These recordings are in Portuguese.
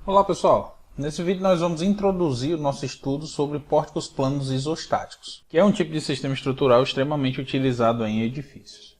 Olá pessoal, nesse vídeo nós vamos introduzir o nosso estudo sobre pórticos planos isostáticos, que é um tipo de sistema estrutural extremamente utilizado em edifícios.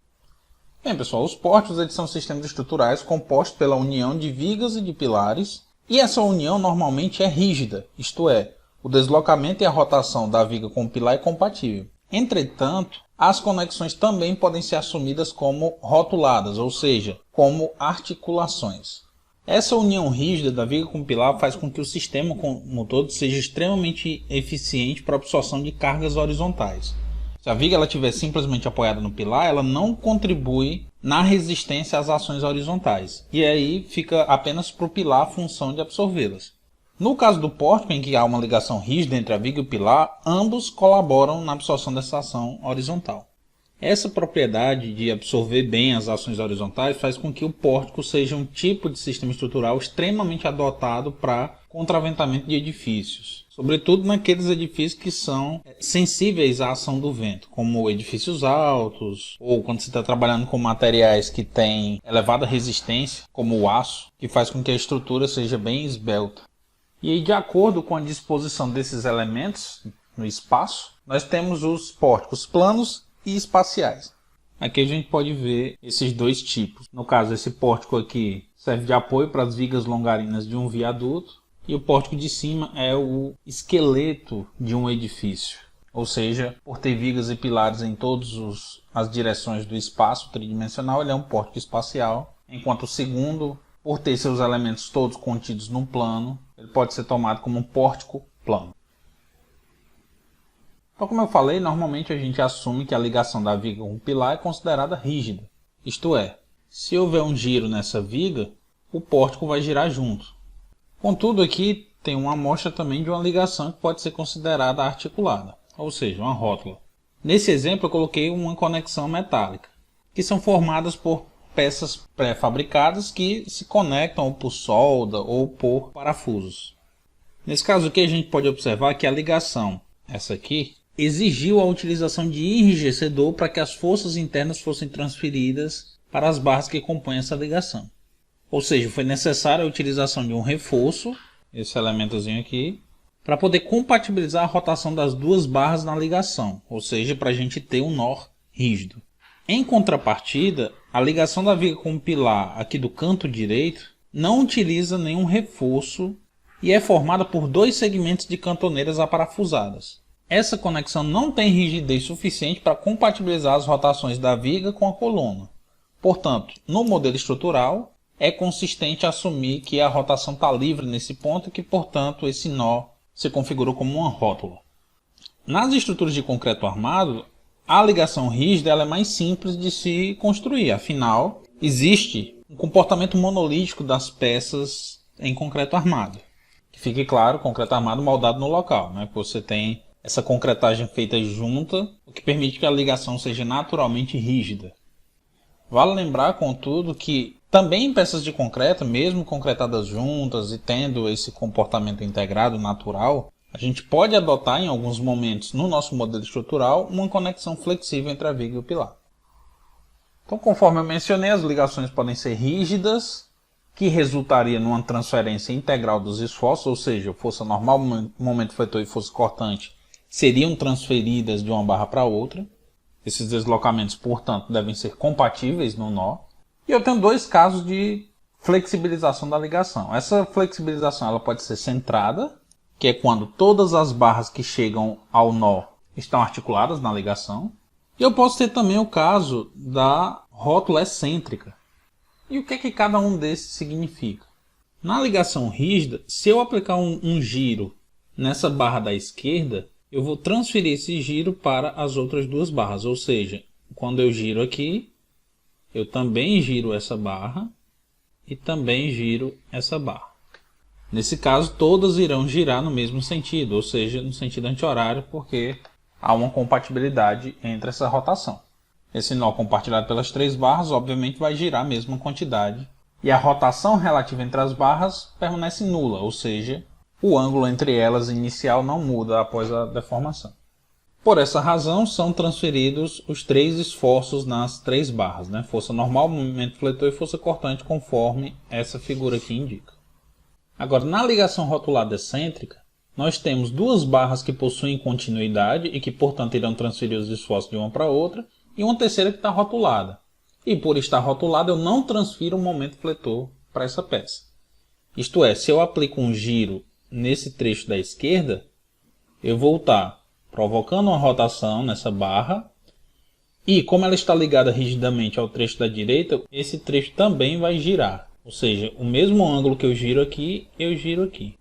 Bem pessoal, os pórticos eles são sistemas estruturais compostos pela união de vigas e de pilares, e essa união normalmente é rígida, isto é, o deslocamento e a rotação da viga com o pilar é compatível. Entretanto, as conexões também podem ser assumidas como rotuladas, ou seja, como articulações. Essa união rígida da viga com o pilar faz com que o sistema como um todo seja extremamente eficiente para a absorção de cargas horizontais. Se a viga estiver simplesmente apoiada no pilar, ela não contribui na resistência às ações horizontais, e aí fica apenas para o pilar a função de absorvê-las. No caso do pórtico, em que há uma ligação rígida entre a viga e o pilar, ambos colaboram na absorção dessa ação horizontal. Essa propriedade de absorver bem as ações horizontais faz com que o pórtico seja um tipo de sistema estrutural extremamente adotado para contraventamento de edifícios, sobretudo naqueles edifícios que são sensíveis à ação do vento, como edifícios altos, ou quando você está trabalhando com materiais que têm elevada resistência, como o aço, que faz com que a estrutura seja bem esbelta. E aí, de acordo com a disposição desses elementos no espaço, nós temos os pórticos planos e espaciais. Aqui a gente pode ver esses dois tipos. No caso, esse pórtico aqui serve de apoio para as vigas longarinas de um viaduto, e o pórtico de cima é o esqueleto de um edifício. Ou seja, por ter vigas e pilares em todas as direções do espaço tridimensional, ele é um pórtico espacial, enquanto o segundo, por ter seus elementos todos contidos num plano, ele pode ser tomado como um pórtico plano. Então, como eu falei, normalmente a gente assume que a ligação da viga com o pilar é considerada rígida. Isto é, se houver um giro nessa viga, o pórtico vai girar junto. Contudo, aqui tem uma amostra também de uma ligação que pode ser considerada articulada, ou seja, uma rótula. Nesse exemplo eu coloquei uma conexão metálica, que são formadas por peças pré-fabricadas que se conectam ou por solda ou por parafusos. Nesse caso aqui a gente pode observar que a ligação, essa aqui, exigiu a utilização de enrijecedor para que as forças internas fossem transferidas para as barras que compõem essa ligação. Ou seja, foi necessária a utilização de um reforço, esse elementozinho aqui, para poder compatibilizar a rotação das duas barras na ligação, ou seja, para a gente ter um nó rígido. Em contrapartida, a ligação da viga com o pilar aqui do canto direito não utiliza nenhum reforço e é formada por dois segmentos de cantoneiras aparafusadas. Essa conexão não tem rigidez suficiente para compatibilizar as rotações da viga com a coluna. Portanto, no modelo estrutural, é consistente assumir que a rotação está livre nesse ponto e que, portanto, esse nó se configurou como uma rótula. Nas estruturas de concreto armado, a ligação rígida ela é mais simples de se construir, afinal, existe um comportamento monolítico das peças em concreto armado. Que fique claro, concreto armado moldado no local, né? Você tem essa concretagem feita junta, o que permite que a ligação seja naturalmente rígida. Vale lembrar, contudo, que também em peças de concreto, mesmo concretadas juntas e tendo esse comportamento integrado natural, a gente pode adotar em alguns momentos no nosso modelo estrutural uma conexão flexível entre a viga e o pilar. Então, conforme eu mencionei, as ligações podem ser rígidas, que resultaria numa transferência integral dos esforços, ou seja, força normal, momento fletor e força cortante seriam transferidas de uma barra para outra. Esses deslocamentos, portanto, devem ser compatíveis no nó. E eu tenho dois casos de flexibilização da ligação. Essa flexibilização ela pode ser centrada, que é quando todas as barras que chegam ao nó estão articuladas na ligação. E eu posso ter também o caso da rótula excêntrica. E o que é que cada um desses significa? Na ligação rígida, se eu aplicar um giro nessa barra da esquerda, eu vou transferir esse giro para as outras duas barras. Ou seja, quando eu giro aqui, eu também giro essa barra e também giro essa barra. Nesse caso, todas irão girar no mesmo sentido, ou seja, no sentido anti-horário, porque há uma compatibilidade entre essa rotação. Esse nó compartilhado pelas três barras, obviamente, vai girar a mesma quantidade. E a rotação relativa entre as barras permanece nula, ou seja, o ângulo entre elas inicial não muda após a deformação. Por essa razão, são transferidos os 3 esforços nas 3 barras, né? Força normal, momento fletor e força cortante, conforme essa figura aqui indica. Agora, na ligação rotulada excêntrica, nós temos 2 barras que possuem continuidade e que, portanto, irão transferir os esforços de uma para outra, e uma terceira que está rotulada. E por estar rotulada, eu não transfiro o momento fletor para essa peça. Isto é, se eu aplico um giro nesse trecho da esquerda, eu vou estar provocando uma rotação nessa barra, e como ela está ligada rigidamente ao trecho da direita, esse trecho também vai girar. Ou seja, o mesmo ângulo que eu giro aqui.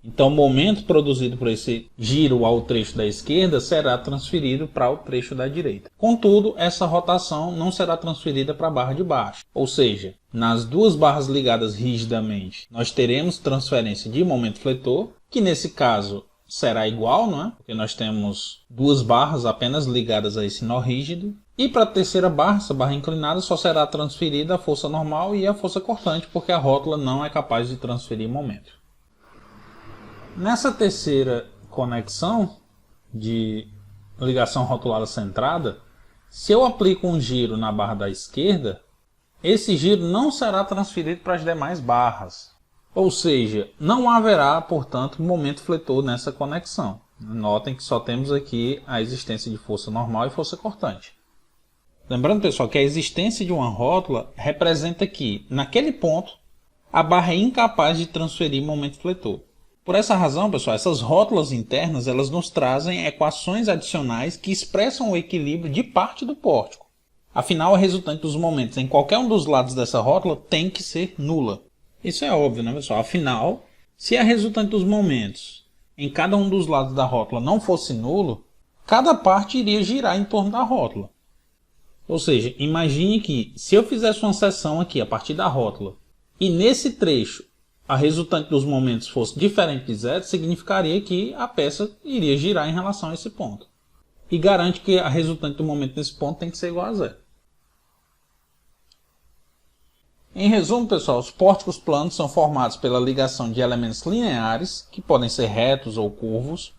Então o momento produzido por esse giro ao trecho da esquerda será transferido para o trecho da direita. Contudo, essa rotação não será transferida para a barra de baixo. Ou seja, nas 2 barras ligadas rigidamente, nós teremos transferência de momento fletor, que nesse caso será igual, não é? Porque nós temos 2 barras apenas ligadas a esse nó rígido. E para a terceira barra, essa barra inclinada, só será transferida a força normal e a força cortante, porque a rótula não é capaz de transferir momento. Nessa terceira conexão de ligação rotulada centrada, se eu aplico um giro na barra da esquerda, esse giro não será transferido para as demais barras. Ou seja, não haverá, portanto, momento fletor nessa conexão. Notem que só temos aqui a existência de força normal e força cortante. Lembrando, pessoal, que a existência de uma rótula representa que, naquele ponto, a barra é incapaz de transferir momento fletor. Por essa razão, pessoal, essas rótulas internas elas nos trazem equações adicionais que expressam o equilíbrio de parte do pórtico. Afinal, a resultante dos momentos em qualquer um dos lados dessa rótula tem que ser nula. Isso é óbvio, né, pessoal? Afinal, se a resultante dos momentos em cada um dos lados da rótula não fosse nulo, cada parte iria girar em torno da rótula. Ou seja, imagine que se eu fizesse uma seção aqui a partir da rótula e nesse trecho a resultante dos momentos fosse diferente de zero, significaria que a peça iria girar em relação a esse ponto. E garante que a resultante do momento nesse ponto tem que ser igual a zero. Em resumo, pessoal, os pórticos planos são formados pela ligação de elementos lineares, que podem ser retos ou curvos,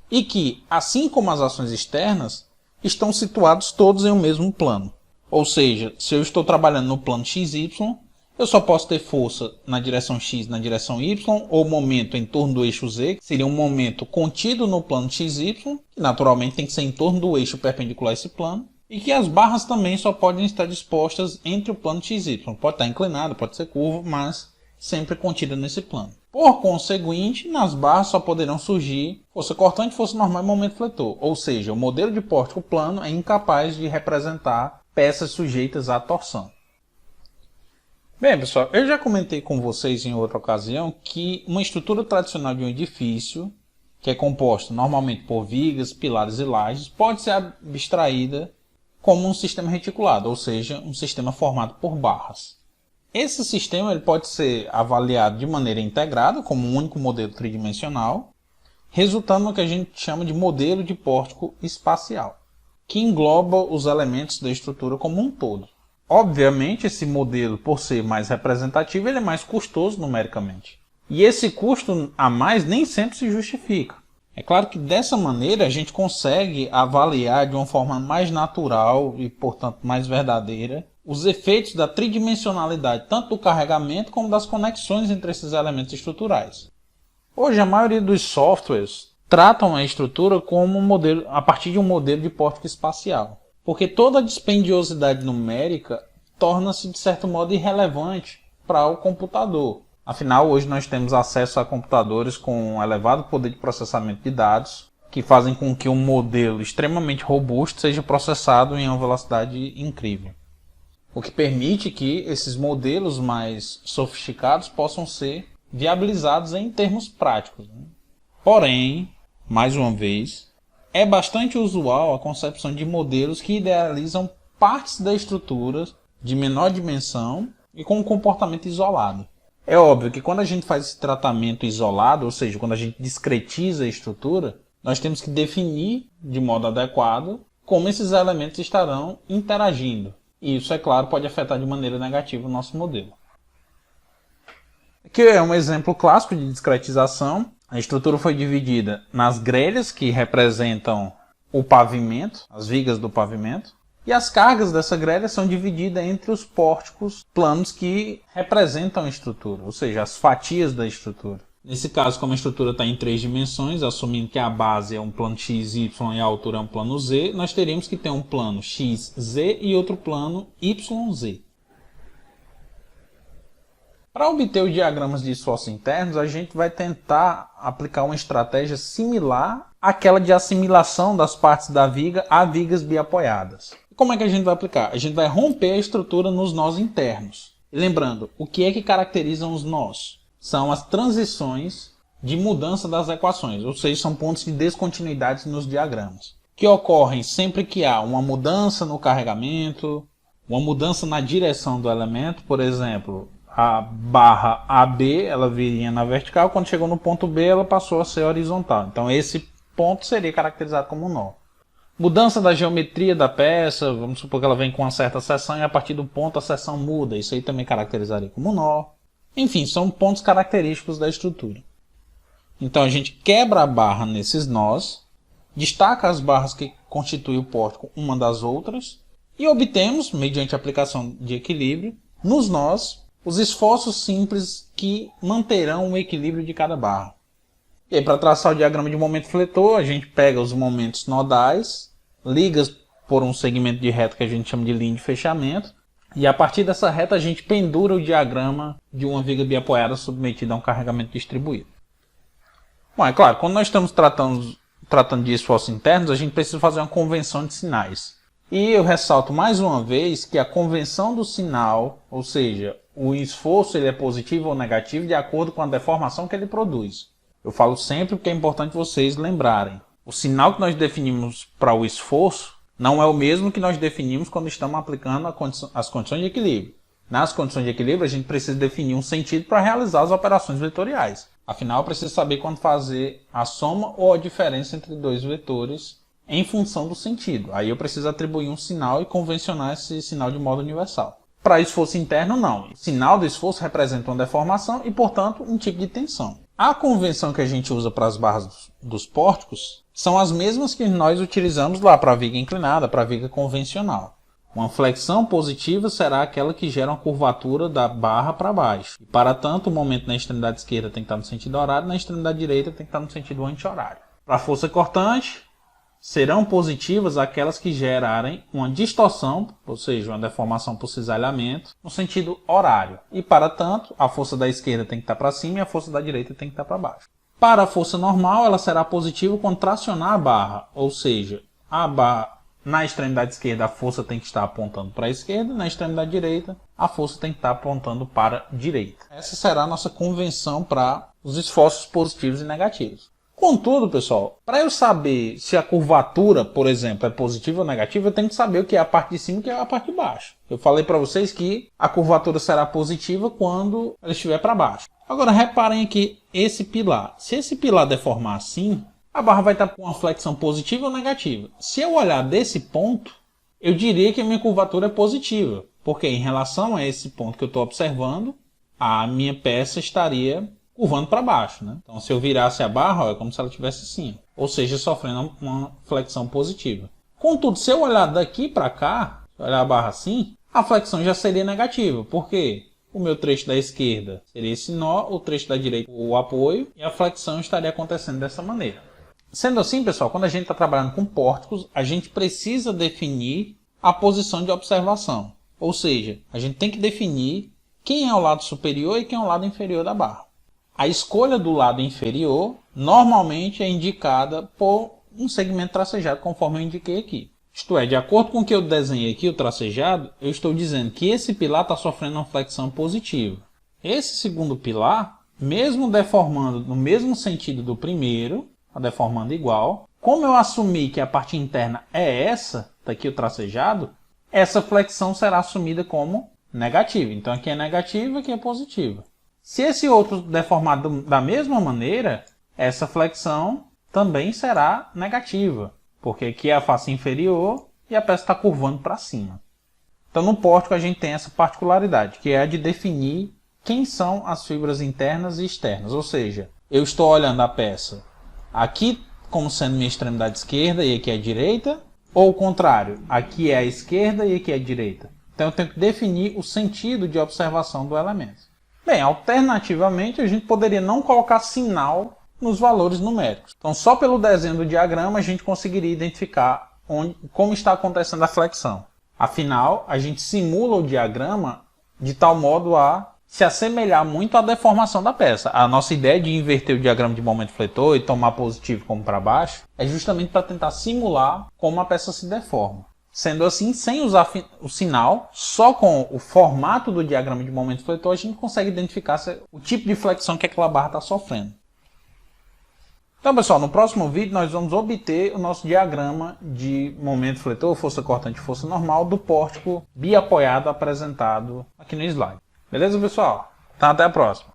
e que, assim como as ações externas, estão situados todos em um mesmo plano. Ou seja, se eu estou trabalhando no plano XY, eu só posso ter força na direção X, na direção Y, ou momento em torno do eixo Z, que seria um momento contido no plano XY, que naturalmente tem que ser em torno do eixo perpendicular a esse plano, e que as barras também só podem estar dispostas entre o plano XY. Pode estar inclinado, pode ser curvo, mas sempre contida nesse plano. Por conseguinte, nas barras só poderão surgir força cortante, força normal e momento fletor. Ou seja, o modelo de pórtico plano é incapaz de representar peças sujeitas à torção. Bem, pessoal, eu já comentei com vocês em outra ocasião que uma estrutura tradicional de um edifício, que é composta normalmente por vigas, pilares e lajes, pode ser abstraída como um sistema reticulado, ou seja, um sistema formado por barras. Esse sistema ele pode ser avaliado de maneira integrada, como um único modelo tridimensional, resultando no que a gente chama de modelo de pórtico espacial, que engloba os elementos da estrutura como um todo. Obviamente, esse modelo, por ser mais representativo, ele é mais custoso numericamente. E esse custo a mais nem sempre se justifica. É claro que dessa maneira a gente consegue avaliar de uma forma mais natural e, portanto, mais verdadeira os efeitos da tridimensionalidade tanto do carregamento como das conexões entre esses elementos estruturais. Hoje a maioria dos softwares tratam a estrutura como um modelo, a partir de um modelo de pórtico espacial, porque toda a dispendiosidade numérica torna-se de certo modo irrelevante para o computador. Afinal, hoje nós temos acesso a computadores com um elevado poder de processamento de dados, que fazem com que um modelo extremamente robusto seja processado em uma velocidade incrível. O que permite que esses modelos mais sofisticados possam ser viabilizados em termos práticos. Porém, mais uma vez, é bastante usual a concepção de modelos que idealizam partes da estrutura de menor dimensão e com um comportamento isolado. É óbvio que quando a gente faz esse tratamento isolado, ou seja, quando a gente discretiza a estrutura, nós temos que definir de modo adequado como esses elementos estarão interagindo. E isso, é claro, pode afetar de maneira negativa o nosso modelo. Aqui é um exemplo clássico de discretização. A estrutura foi dividida nas grelhas, que representam o pavimento, as vigas do pavimento, e as cargas dessa grelha são divididas entre os pórticos planos que representam a estrutura, ou seja, as fatias da estrutura. Nesse caso, como a estrutura está em 3 dimensões, assumindo que a base é um plano x, y e a altura é um plano z, nós teríamos que ter um plano x, z e outro plano y, z. Para obter os diagramas de esforços internos, a gente vai tentar aplicar uma estratégia similar àquela de assimilação das partes da viga a vigas biapoiadas. Como é que a gente vai aplicar? A gente vai romper a estrutura nos nós internos. E lembrando, o que é que caracterizam os nós? São as transições de mudança das equações, ou seja, são pontos de descontinuidade nos diagramas, que ocorrem sempre que há uma mudança no carregamento, uma mudança na direção do elemento. Por exemplo, a barra AB ela viria na vertical, quando chegou no ponto B ela passou a ser horizontal. Então esse ponto seria caracterizado como um nó. Mudança da geometria da peça, vamos supor que ela vem com uma certa seção e a partir do ponto a seção muda, isso aí também caracterizaria como um nó. Enfim, são pontos característicos da estrutura. Então a gente quebra a barra nesses nós, destaca as barras que constituem o pórtico uma das outras e obtemos, mediante a aplicação de equilíbrio, nos nós, os esforços simples que manterão o equilíbrio de cada barra. E aí, para traçar o diagrama de momento fletor, a gente pega os momentos nodais, liga por um segmento de reta que a gente chama de linha de fechamento, e a partir dessa reta a gente pendura o diagrama de uma viga biapoiada submetida a um carregamento distribuído. Bom, é claro, quando nós estamos tratando de esforços internos, a gente precisa fazer uma convenção de sinais. E eu ressalto mais uma vez que a convenção do sinal, ou seja, o esforço ele é positivo ou negativo de acordo com a deformação que ele produz. Eu falo sempre porque é importante vocês lembrarem. O sinal que nós definimos para o esforço não é o mesmo que nós definimos quando estamos aplicando as condições de equilíbrio. Nas condições de equilíbrio, a gente precisa definir um sentido para realizar as operações vetoriais. Afinal, eu preciso saber quando fazer a soma ou a diferença entre dois vetores em função do sentido. Aí eu preciso atribuir um sinal e convencionar esse sinal de modo universal. Para esforço interno, não. O sinal do esforço representa uma deformação e, portanto, um tipo de tensão. A convenção que a gente usa para as barras dos pórticos são as mesmas que nós utilizamos lá para a viga inclinada, para a viga convencional. Uma flexão positiva será aquela que gera uma curvatura da barra para baixo. E, para tanto, o momento na extremidade esquerda tem que estar no sentido horário, na extremidade direita tem que estar no sentido anti-horário. Para a força cortante, serão positivas aquelas que gerarem uma distorção, ou seja, uma deformação por cisalhamento, no sentido horário. E, para tanto, a força da esquerda tem que estar para cima e a força da direita tem que estar para baixo. Para a força normal, ela será positiva quando tracionar a barra, ou seja, a barra na extremidade esquerda a força tem que estar apontando para a esquerda, na extremidade direita a força tem que estar apontando para a direita. Essa será a nossa convenção para os esforços positivos e negativos. Contudo, pessoal, para eu saber se a curvatura, por exemplo, é positiva ou negativa, eu tenho que saber o que é a parte de cima e o que é a parte de baixo. Eu falei para vocês que a curvatura será positiva quando ela estiver para baixo. Agora, reparem aqui esse pilar. Se esse pilar deformar assim, a barra vai estar com uma flexão positiva ou negativa. Se eu olhar desse ponto, eu diria que a minha curvatura é positiva, porque em relação a esse ponto que eu estou observando, a minha peça estaria curvando para baixo, né? Então, se eu virasse a barra, é como se ela estivesse assim, ou seja, sofrendo uma flexão positiva. Contudo, se eu olhar daqui para cá, se eu olhar a barra assim, a flexão já seria negativa. Por quê? O meu trecho da esquerda seria esse nó, o trecho da direita o apoio, e a flexão estaria acontecendo dessa maneira. Sendo assim, pessoal, quando a gente está trabalhando com pórticos, a gente precisa definir a posição de observação. Ou seja, a gente tem que definir quem é o lado superior e quem é o lado inferior da barra. A escolha do lado inferior normalmente é indicada por um segmento tracejado, conforme eu indiquei aqui. Isto é, de acordo com o que eu desenhei aqui, o tracejado, eu estou dizendo que esse pilar está sofrendo uma flexão positiva. Esse segundo pilar, mesmo deformando no mesmo sentido do primeiro, está deformando igual, como eu assumi que a parte interna é essa, está aqui o tracejado, essa flexão será assumida como negativa. Então aqui é negativa, aqui é positiva. Se esse outro deformar da mesma maneira, essa flexão também será negativa, porque aqui é a face inferior e a peça está curvando para cima. Então no pórtico a gente tem essa particularidade, que é a de definir quem são as fibras internas e externas. Ou seja, eu estou olhando a peça aqui como sendo minha extremidade esquerda e aqui é a direita, ou o contrário, aqui é a esquerda e aqui é a direita. Então eu tenho que definir o sentido de observação do elemento. Bem, alternativamente a gente poderia não colocar sinal nos valores numéricos. Então só pelo desenho do diagrama a gente conseguiria identificar como está acontecendo a flexão. Afinal, a gente simula o diagrama de tal modo a se assemelhar muito à deformação da peça. A nossa ideia de inverter o diagrama de momento fletor e tomar positivo como para baixo é justamente para tentar simular como a peça se deforma. Sendo assim, sem usar o sinal, só com o formato do diagrama de momento fletor a gente consegue identificar o tipo de flexão que aquela barra está sofrendo. Então, pessoal, no próximo vídeo nós vamos obter o nosso diagrama de momento fletor, força cortante e força normal do pórtico biapoiado apresentado aqui no slide. Beleza, pessoal? Então, até a próxima.